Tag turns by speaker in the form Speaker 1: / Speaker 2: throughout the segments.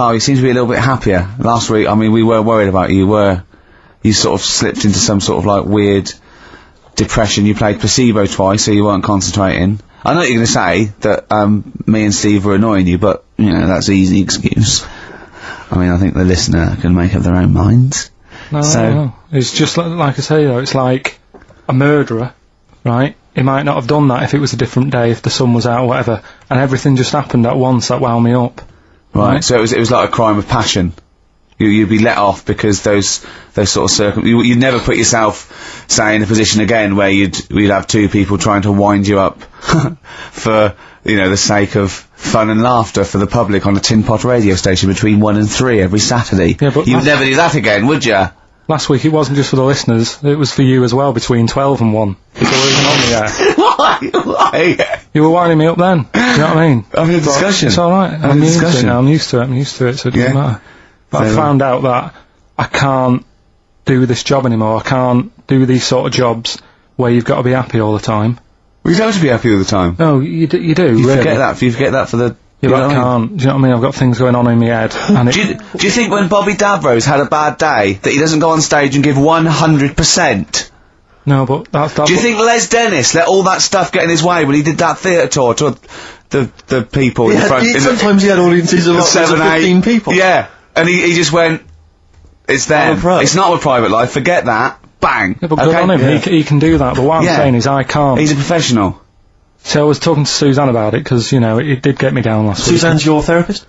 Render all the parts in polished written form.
Speaker 1: Karl, you seem to be a little bit happier. Last week, I mean, we were worried about you. You sort of slipped into some sort of, like, weird depression. You played placebo twice, so you weren't concentrating. I know what you're going to say, that, me and Steve were annoying you, but, you know, that's an easy excuse. I mean, I think the listener can make up their own minds.
Speaker 2: No. It's just like I say, though, it's like a murderer, right? He might not have done that if it was a different day, if the sun was out or whatever, and everything just happened at once that wound me up.
Speaker 1: Right, so it was like a crime of passion. You'd be let off because those sort of you'd never put yourself, say, in a position again where you'd have two people trying to wind you up for, you know, the sake of fun and laughter for the public on a tin pot radio station between 1 and 3 every Saturday.
Speaker 2: Yeah, but
Speaker 1: you'd never do that again, would you?
Speaker 2: Last week it wasn't just for the listeners, it was for you as well, between 12 and 1. Before we even on the air.
Speaker 1: Why?
Speaker 2: You were winding me up then, do you know what I mean?
Speaker 1: Having a discussion.
Speaker 2: It's alright, I'm used to it now, I'm used to it, so it doesn't matter. But I found out that I can't do this job anymore, I can't do these sort of jobs where you've got to be happy all the time.
Speaker 1: Well, you don't have to be happy all the time.
Speaker 2: No, you do,
Speaker 1: You
Speaker 2: really.
Speaker 1: forget that for the...
Speaker 2: Yeah, but I can't. Do you know what I mean? I've got things going on in my head. And
Speaker 1: do you think when Bobby Davrose had a bad day that he doesn't go on stage and give 100%?
Speaker 2: No, but that's
Speaker 1: Do you think Les Dennis let all that stuff get in his way when he did that theatre tour to the people in front?
Speaker 3: Sometimes he had audiences of like 15 people.
Speaker 1: Yeah, and he just went, it's them. It's not a private life, forget that. Bang.
Speaker 2: Yeah, but good on him, he can do that, but what I'm saying is I can't.
Speaker 1: He's a professional.
Speaker 2: So I was talking to Suzanne about it, because, you know, it did get me down last week.
Speaker 3: Suzanne's your therapist?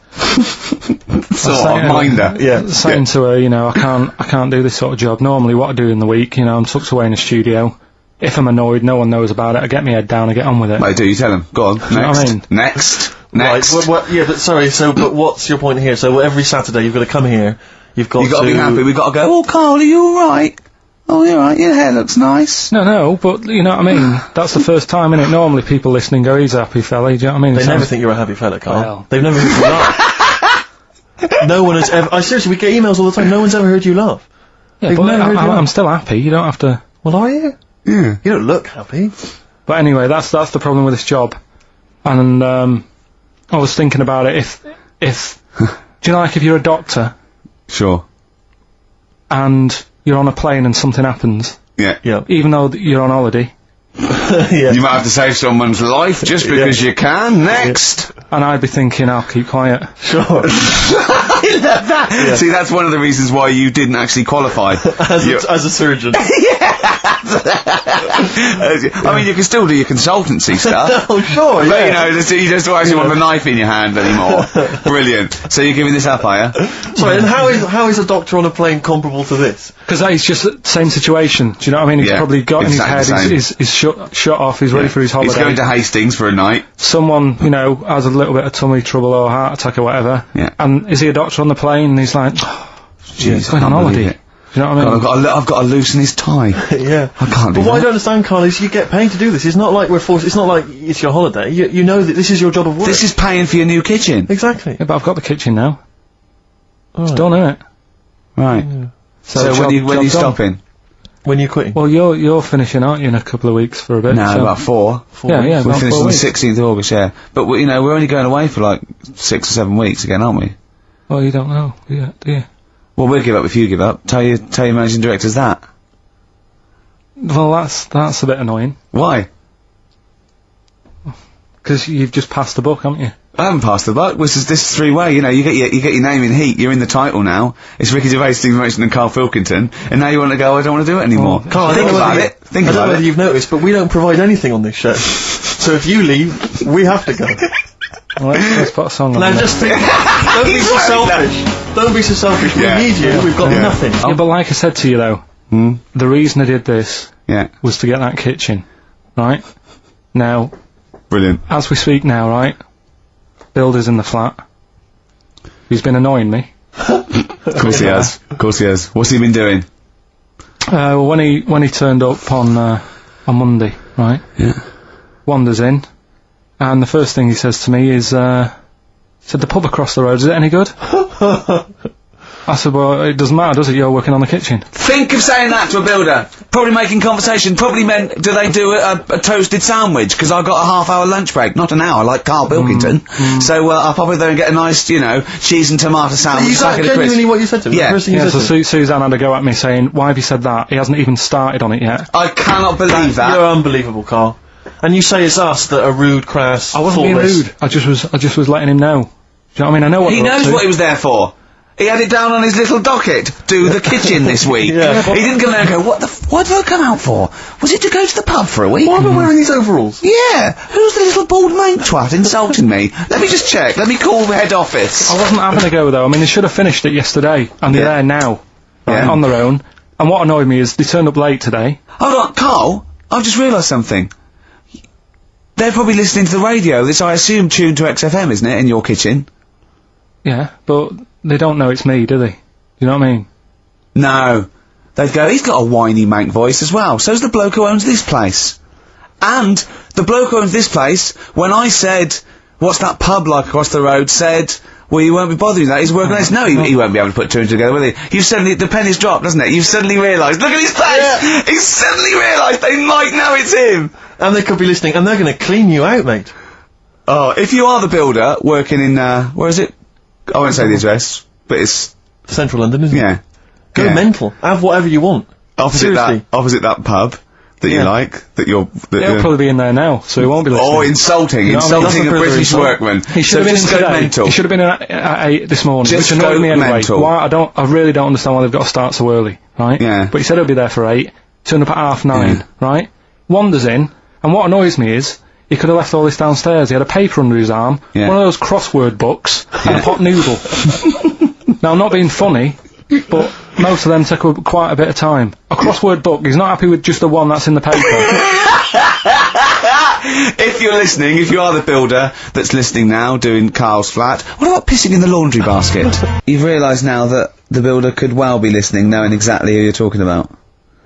Speaker 1: Sort of, minder.
Speaker 2: Yeah. Saying to her, you know, I can't do this sort of job. Normally what I do in the week, you know, I'm tucked away in a studio. If I'm annoyed, no one knows about it, I get my head down and get on with it.
Speaker 1: Wait, you tell him. Go on, next.
Speaker 2: You know what I mean?
Speaker 1: Next.
Speaker 3: Right, yeah, but sorry, but what's your point here? So every Saturday you've got to come here, you've got to
Speaker 1: be happy, we've got to go, oh, Karl, are you alright? Oh, you're right, your hair looks nice.
Speaker 2: No, but, you know what I mean? That's the first time, innit? Normally people listening go, he's a happy fella, do you know what I mean?
Speaker 3: They never think you're a happy fella, Karl.
Speaker 2: Well.
Speaker 3: They've never heard you laugh. No one has ever... seriously, we get emails all the time, no one's ever heard you laugh.
Speaker 2: Yeah,
Speaker 3: They've
Speaker 2: but
Speaker 3: never heard you laugh.
Speaker 2: I'm still happy, you don't have to...
Speaker 3: Well, are you?
Speaker 1: Yeah.
Speaker 3: You don't look happy.
Speaker 2: But anyway, that's the problem with this job. And, I was thinking about it, if do you know, like, if you're a doctor...
Speaker 1: Sure.
Speaker 2: And you're on a plane and something happens...
Speaker 1: Yeah.
Speaker 2: Even though you're on holiday.
Speaker 3: Yeah.
Speaker 1: You might have to save someone's life just because you can. Next!
Speaker 2: Yeah. And I'd be thinking, I'll keep quiet.
Speaker 3: Sure.
Speaker 1: I love that! Yeah. See, that's one of the reasons why you didn't actually qualify.
Speaker 3: as a surgeon.
Speaker 1: I mean, you can still do your consultancy stuff.
Speaker 3: Oh, sure,
Speaker 1: but, you know, you just don't actually want a knife in your hand anymore. Brilliant. So you're giving this up, are you?
Speaker 3: Sorry, and how is a doctor on a plane comparable to this?
Speaker 2: Because it's just the same situation, do you know what I mean? He's probably got in his head, he's shut off, he's ready for his holiday.
Speaker 1: He's going to Hastings for a night.
Speaker 2: Someone, you know, has a little bit of tummy trouble or heart attack or whatever.
Speaker 1: Yeah.
Speaker 2: And is he a doctor on the plane? And he's like, he's going on holiday. Do you know what I mean?
Speaker 1: God, I've got to loosen his tie.
Speaker 3: Yeah.
Speaker 1: I can't do that.
Speaker 3: But what I don't understand, Karl, is you get paid to do this. It's not like we're forced, it's not like it's your holiday. You know that this is your job of work.
Speaker 1: This is paying for your new kitchen.
Speaker 3: Exactly.
Speaker 2: Yeah, but I've got the kitchen now. It's
Speaker 3: Right.
Speaker 2: done, isn't it?
Speaker 1: Right.
Speaker 3: Yeah.
Speaker 1: So when are you stopping?
Speaker 3: When you're quitting?
Speaker 2: Well, you're finishing, aren't you, in a couple of weeks for a bit?
Speaker 1: No,
Speaker 2: so.
Speaker 1: about 4.
Speaker 2: Yeah,
Speaker 1: we
Speaker 2: about
Speaker 1: finish
Speaker 2: 4
Speaker 1: on the
Speaker 2: weeks.
Speaker 1: 16th of August, yeah. But, you know, we're only going away for like 6 or 7 weeks again, aren't we?
Speaker 2: Well, you don't know, do you?
Speaker 1: Well, we'll give up if you give up. Tell your managing directors that.
Speaker 2: Well, that's a bit annoying.
Speaker 1: Why?
Speaker 2: Because you've just passed the book, haven't you?
Speaker 1: I haven't passed the buck. This is 3-way. You know, you get your name in heat. You're in the title now. It's Ricky Gervais, Steve Merchant, and Karl Pilkington. And now you want to go? I don't want to do it anymore.
Speaker 3: Karl,
Speaker 1: think about it. Think
Speaker 3: I don't know
Speaker 1: about
Speaker 3: whether
Speaker 1: it.
Speaker 3: you've noticed, but we don't provide anything on this show. So if you leave, we have to go.
Speaker 2: Well, let's put a song on.
Speaker 3: Now just think. Don't be so selfish. Don't be so selfish.
Speaker 1: Yeah.
Speaker 3: We need you. We've got nothing.
Speaker 2: Yeah, but like I said to you though, the reason I did this was to get that kitchen, right? Now,
Speaker 1: Brilliant.
Speaker 2: as we speak now, right? Builder's in the flat. He's been annoying me.
Speaker 1: Of course he has. Of course he has. What's he been doing?
Speaker 2: Well, when he turned up on Monday, right?
Speaker 1: Yeah.
Speaker 2: Wanders in, and the first thing he says to me is, said the pub across the road, is it any good? I said, well, it doesn't matter, does it? You're working on the kitchen.
Speaker 1: Think of saying that to a builder. Probably making conversation. Probably meant, do they do a toasted sandwich? Because I've got a half-hour lunch break. Not an hour, like Karl Pilkington. So I'll pop over there and get a nice, cheese and tomato sandwich.
Speaker 3: Is that genuinely what you said to him?
Speaker 1: Yeah.
Speaker 2: So Suzanne had a go at me saying, why have you said that? He hasn't even started on it yet.
Speaker 1: I cannot believe that.
Speaker 3: You're unbelievable, Karl. And you say it's us that are rude, crass,
Speaker 2: I wasn't being rude. I just was letting him know. Do you know what I mean? I know what
Speaker 1: he knows what he was there for. He had it down on his little docket. Do the kitchen this week. He didn't come there and go, what did I come out for? Was it to go to the pub for a week?
Speaker 3: Why am I wearing these overalls?
Speaker 1: Yeah. Who's the little bald mate twat insulting me? Let me just check. Let me call the head office.
Speaker 2: I wasn't having a go, though. I mean, they should have finished it yesterday, and they're there now, right, on their own. And what annoyed me is they turned up late today.
Speaker 1: Hold on, Karl, I've just realised something. They're probably listening to the radio that's, I assume, tuned to XFM, isn't it, in your kitchen?
Speaker 2: Yeah, but they don't know it's me, do they? You know what I mean?
Speaker 1: No. They'd go, he's got a whiny mank voice as well. So's the bloke who owns this place. And the bloke who owns this place, when I said, what's that pub like across the road, said, well, you won't be bothering that, he's working on this. No, he won't be able to put two and two together, will he? You've suddenly, the penny's dropped, doesn't it? You've suddenly realised, look at his face! Yeah. He's suddenly realised they might know it's him!
Speaker 3: And they could be listening, and they're going to clean you out, mate.
Speaker 1: Oh, if you are the builder, working in, where is it? I won't say the address, but it's...
Speaker 3: Central London, isn't it?
Speaker 1: Yeah.
Speaker 3: Go mental. Have whatever you want.
Speaker 1: Opposite that pub that you like,
Speaker 2: He'll probably be in there now, so he won't be listening.
Speaker 1: Oh, insulting a British workman.
Speaker 2: He should have been in today.
Speaker 1: Mental.
Speaker 2: He should have been in at 8 this morning,
Speaker 1: Just
Speaker 2: which annoyed me anyway.
Speaker 1: mental.
Speaker 2: Why, I really don't understand why they've got to start so early, right?
Speaker 1: Yeah.
Speaker 2: But he said he'll be there for 8, turned up at 9:30, right? Wanders in, and what annoys me is, he could have left all this downstairs. He had a paper under his arm, one of those crossword books, and a pot noodle. Now, I'm not being funny, but most of them take quite a bit of time. A crossword book, he's not happy with just the one that's in the paper.
Speaker 1: If you're listening, if you are the builder that's listening now, doing Karl's flat, what about pissing in the laundry basket? You've realised now that the builder could well be listening, knowing exactly who you're talking about.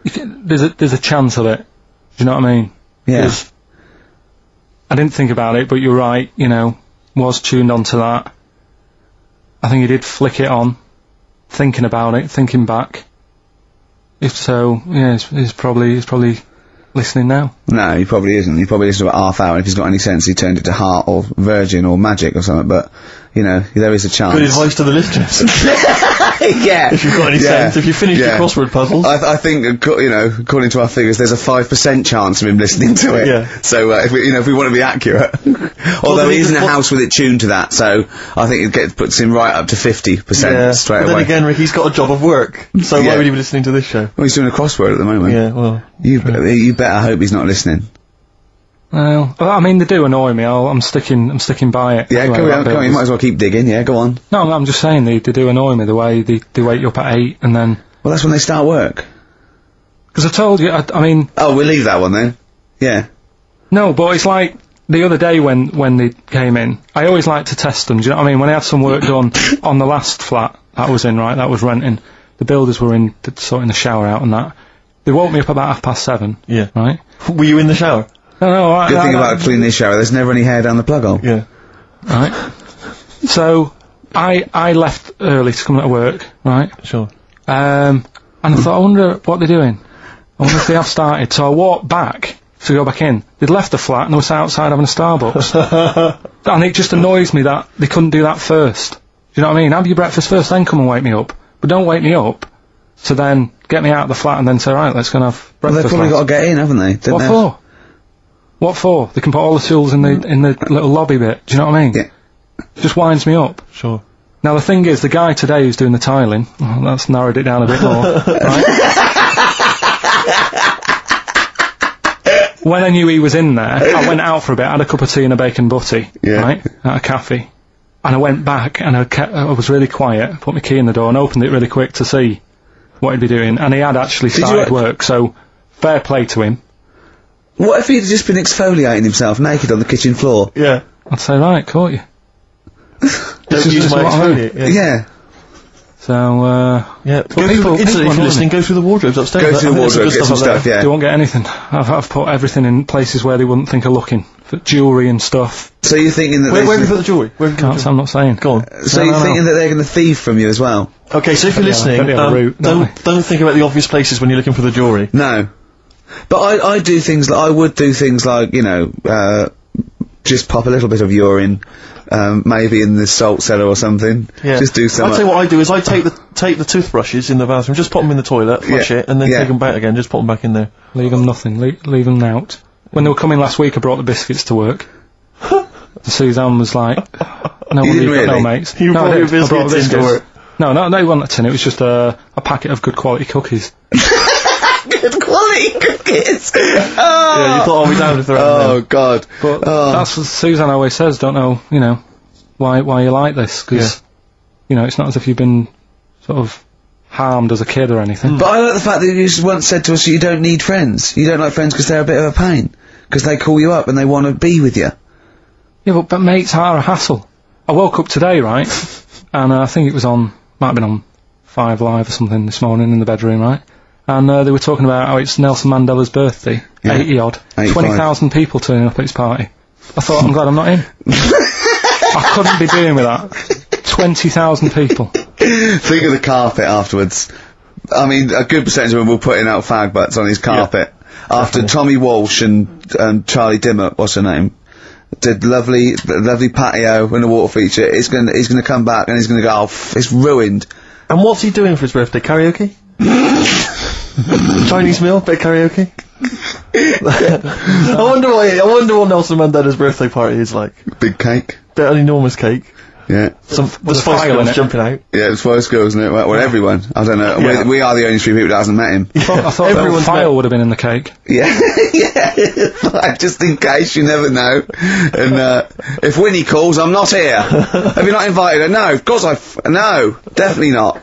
Speaker 2: There's a chance of it. Do you know what I mean?
Speaker 1: Yeah.
Speaker 2: I didn't think about it, but you're right, was tuned onto that. I think he did flick it on, thinking about it, thinking back. If so, yeah, he's probably listening now.
Speaker 1: No, he probably isn't. He probably listens about half hour. If he's got any sense, he turned it to Heart or Virgin or Magic or something, but, there is a chance.
Speaker 3: Good advice to the listeners.
Speaker 1: Yeah.
Speaker 3: If you've got any sense, if you finished your crossword puzzles.
Speaker 1: I think, according to our figures, there's a 5% chance of him listening to it.
Speaker 3: Yeah.
Speaker 1: So, if we want to be accurate. Although he is in a house with it tuned to that, so I think it puts him right up to 50% straight away.
Speaker 3: Then again, Rick, he's got a job of work, so why would he be listening to this show?
Speaker 1: Well, he's doing a crossword at the moment.
Speaker 3: Yeah, well.
Speaker 1: You better hope he's not listening.
Speaker 2: Well, I mean, they do annoy me. I'm sticking by it.
Speaker 1: Yeah,
Speaker 2: anyway,
Speaker 1: go on, you might as well keep digging, yeah, go on.
Speaker 2: No, I'm just saying, they do annoy me, the way they wake you up at 8 and then...
Speaker 1: Well, that's when they start work.
Speaker 2: Because I told you, I mean...
Speaker 1: Oh, we'll leave that one then. Yeah.
Speaker 2: No, but it's like, the other day when they came in, I always like to test them, do you know what I mean? When I had some work done on the last flat that was in, right, that was renting, the builders were in, sorting the shower out and that. They woke me up about 7:30.
Speaker 3: Yeah.
Speaker 2: Right?
Speaker 3: Were you in the shower?
Speaker 2: No,
Speaker 1: Good thing about cleaning this shower, there's never any hair down the plug hole.
Speaker 3: Yeah.
Speaker 2: Right. So, I left early to come to work, right?
Speaker 3: Sure.
Speaker 2: And I thought, I wonder what they're doing. I wonder if they have started. So I walked back to go back in. They'd left the flat and they were sat outside having a Starbucks. And it just annoys me that they couldn't do that first. Do you know what I mean? Have your breakfast first, then come and wake me up. But don't wake me up to then get me out of the flat and then say, right, let's go and have breakfast.
Speaker 1: Well, they've probably got to get in, haven't they?
Speaker 2: What for? What for? They can put all the tools in the little lobby bit. Do you know what I mean?
Speaker 1: Yeah.
Speaker 2: Just winds me up.
Speaker 3: Sure.
Speaker 2: Now the thing is, the guy today who's doing the tiling, that's narrowed it down a bit more, right? When I knew he was in there, I went out for a bit, had a cup of tea and a bacon butty, right, at a cafe, and I went back and I was really quiet, put my key in the door and opened it really quick to see what he'd be doing, and he had actually started work, so fair play to him.
Speaker 1: What if he'd just been exfoliating himself naked on the kitchen floor?
Speaker 3: Yeah.
Speaker 2: I'd say, right, caught you.
Speaker 3: Don't use my exfoliate.
Speaker 1: Yeah.
Speaker 2: So,
Speaker 3: Yeah. Go
Speaker 2: people-
Speaker 3: through, if
Speaker 2: people
Speaker 3: you're
Speaker 2: annoy
Speaker 3: listening, go through the wardrobes upstairs.
Speaker 1: Go through the
Speaker 3: I think there's
Speaker 1: wardrobe,
Speaker 3: good
Speaker 1: get some
Speaker 3: up
Speaker 1: stuff,
Speaker 3: there.
Speaker 1: yeah.
Speaker 2: they won't get anything. I've put everything in places where they wouldn't think of looking. For jewellery and stuff.
Speaker 1: So you're thinking that
Speaker 3: Where have you put the jewellery? Where have you put the
Speaker 2: Can't, I'm not saying.
Speaker 3: Go on.
Speaker 1: so you're thinking that they're going to thieve from you as well?
Speaker 3: Okay, so if you're listening,
Speaker 2: don't they have a route, don't
Speaker 3: don't think about the obvious places when you're looking for the jewellery.
Speaker 1: No. But I do things like, I would do things like, you know, just pop a little bit of urine, maybe in the salt cellar or something.
Speaker 3: Yeah.
Speaker 1: Just do something.
Speaker 3: I'll tell you what I do is I take the toothbrushes in the bathroom, just pop them in the toilet, flush
Speaker 1: Yeah.
Speaker 3: it, and then
Speaker 1: Yeah.
Speaker 3: take them back again, just pop them back in there.
Speaker 2: Leave them nothing. Leave them out. When they were coming last week, I brought the biscuits to work. Suzanne was like, "No,
Speaker 1: You
Speaker 2: wonder
Speaker 1: didn't
Speaker 2: you've got
Speaker 1: really?
Speaker 2: no mates."
Speaker 3: You
Speaker 2: no,
Speaker 3: brought
Speaker 2: I
Speaker 3: your
Speaker 2: did. I brought
Speaker 3: biscuits into work.
Speaker 2: No, it wasn't a tin. It was just a packet of good quality cookies.
Speaker 1: Good quality cookies!
Speaker 3: Yeah, you thought I'll be down if they're out
Speaker 1: Oh, God.
Speaker 2: But
Speaker 1: Oh.
Speaker 2: that's what Suzanne always says. Don't know, why you like this? Because it's not as if you've been sort of harmed as a kid or anything.
Speaker 1: But I like the fact that you once said to us you don't need friends. You don't like friends because they're a bit of a pain. Because they call you up and they want to be with you.
Speaker 2: Yeah, but mates are a hassle. I woke up today, right, and I think it was might have been on 5 Live or something this morning in the bedroom, right? And they were talking about how it's Nelson Mandela's birthday,
Speaker 1: Yeah.
Speaker 2: 80 odd,
Speaker 1: 85.
Speaker 2: 20,000 people turning up at his party. I thought, I'm glad I'm not in. I couldn't be dealing with that. 20,000 people.
Speaker 1: Think of the carpet afterwards. I mean, a good percentage of them will put out fag butts on his carpet. After
Speaker 3: definitely.
Speaker 1: Tommy Walsh and Charlie Dimmock, what's her name, did lovely patio and a water feature, he's gonna come back and he's gonna go, oh, it's ruined.
Speaker 3: And what's he doing for his birthday? Karaoke? Chinese meal? Bit of karaoke? I wonder what Nelson Mandela's birthday party is like.
Speaker 1: Big cake.
Speaker 3: Bit of an enormous cake.
Speaker 1: Yeah.
Speaker 3: The
Speaker 2: a
Speaker 3: Spice
Speaker 2: fire in
Speaker 3: Girls
Speaker 2: it.
Speaker 3: jumping out.
Speaker 1: Yeah, it's Spice Girls, isn't it? Well, everyone. I don't know.
Speaker 3: Yeah.
Speaker 1: We are the only 3 people that hasn't met him.
Speaker 2: I thought
Speaker 3: Everyone's
Speaker 2: file
Speaker 3: met-
Speaker 2: would have been in the cake.
Speaker 1: Yeah, yeah. Just in case, you never know. And if Winnie calls, I'm not here. Have you not invited her? No, of course no, definitely not.